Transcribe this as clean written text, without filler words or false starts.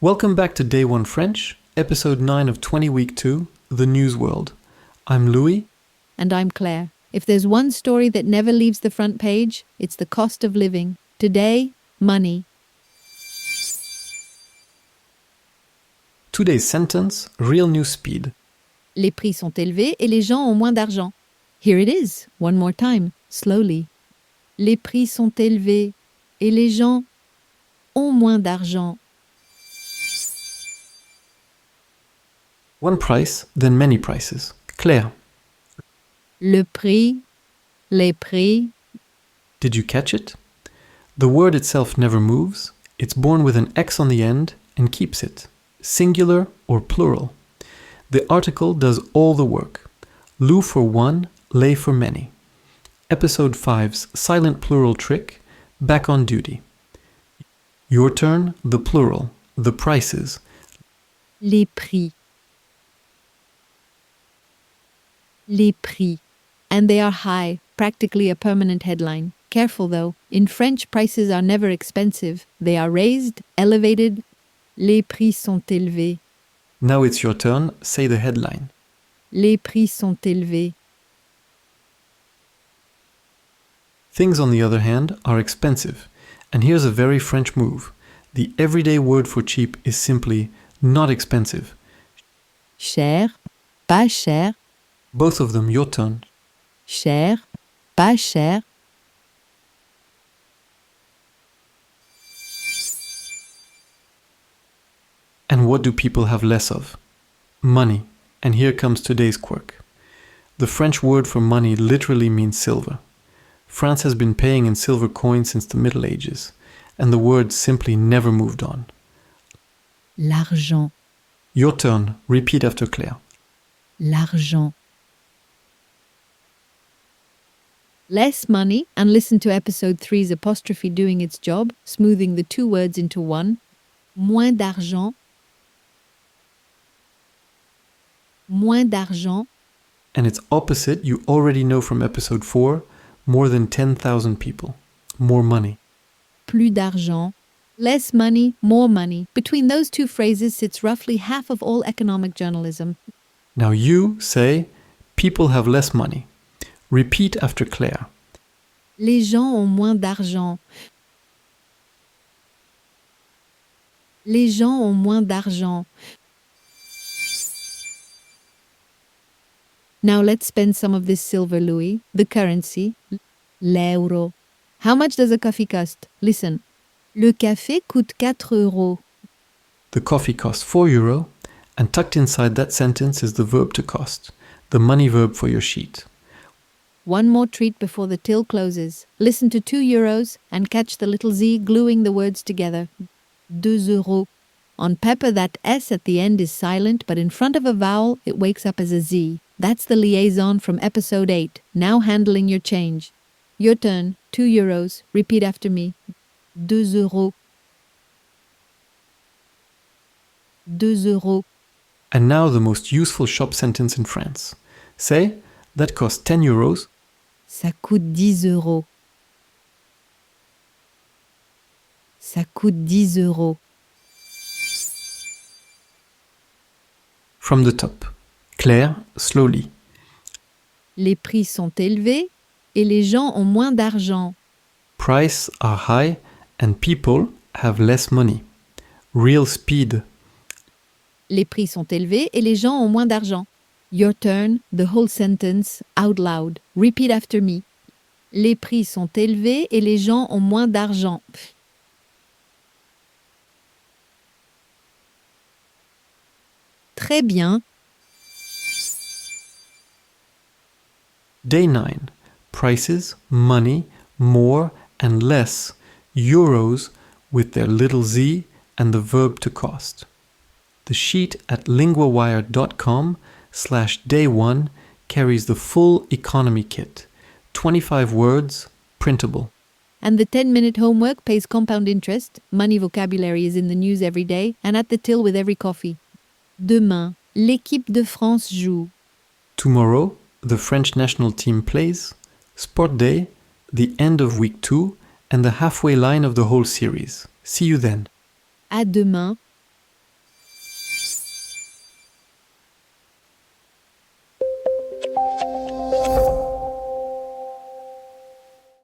Welcome back to Day 1 French, episode 9 of 20 week 2, The News World. I'm Louis. And I'm Claire. If there's one story that never leaves the front page, it's the cost of living. Today, money. Today's sentence, real news speed. Les prix sont élevés et les gens ont moins d'argent. Here it is, one more time, slowly. Les prix sont élevés et les gens ont moins d'argent. One price, then many prices. Claire. Le prix, les prix. Did you catch it? The word itself never moves. It's born with an X on the end and keeps it. Singular or plural. The article does all the work. Lou for one, les for many. Episode 5's silent plural trick, back on duty. Your turn, the plural, the prices. Les prix. Les prix. And they are high, practically a permanent headline. Careful though, in French prices are never expensive. They are raised, elevated. Les prix sont élevés. Now it's your turn, say the headline. Les prix sont élevés. Things, on the other hand, are expensive. And here's a very French move. The everyday word for cheap is simply not expensive. Cher, pas cher. Both of them, your turn. Cher, pas cher. And what do people have less of? Money. And here comes today's quirk. The French word for money literally means silver. France has been paying in silver coins since the Middle Ages, and the word simply never moved on. L'argent, Your turn, repeat after Claire. l'argent. Less money, and listen to episode 3's apostrophe doing its job, smoothing the two words into one. Moins d'argent. Moins d'argent. And its opposite you already know from episode 4, more than 10,000 people. More money. Plus d'argent. Less money, more money. Between those two phrases sits roughly half of all economic journalism. Now you say, people have less money. Repeat after Claire. Les gens ont moins d'argent. Les gens ont moins d'argent. Now let's spend some of this silver louis, the currency, l'euro. How much does a coffee cost? Listen. Le café coûte 4 euros. The coffee costs €4, and tucked inside that sentence is the verb to cost, the money verb for your sheet. One more treat before the till closes. Listen to 2 euros and catch the little Z gluing the words together. 2 euros. On paper, that S at the end is silent, but in front of a vowel, it wakes up as a Z. That's the liaison from episode 8, now handling your change. Your turn, 2 euros. Repeat after me. 2 euros. 2 euros. And now the most useful shop sentence in France. Say, that costs €10. Ça coûte 10 euros. Ça coûte 10 euros. From the top. Claire, slowly. Les prix sont élevés et les gens ont moins d'argent. Prices are high and people have less money. Real speed. Les prix sont élevés et les gens ont moins d'argent. Your turn, the whole sentence, out loud. Repeat after me. Les prix sont élevés et les gens ont moins d'argent. Très bien. Day 9. Prices, money, more and less, euros with their little z and the verb to cost. The sheet at LinguaWire.com/day1 carries the full economy kit. 25 words, printable. And the 10-minute homework pays compound interest. Money vocabulary is in the news every day and at the till with every coffee. Demain, l'équipe de France joue. Tomorrow, the French national team plays. Sport Day, the end of week 2 and the halfway line of the whole series. See you then. À demain.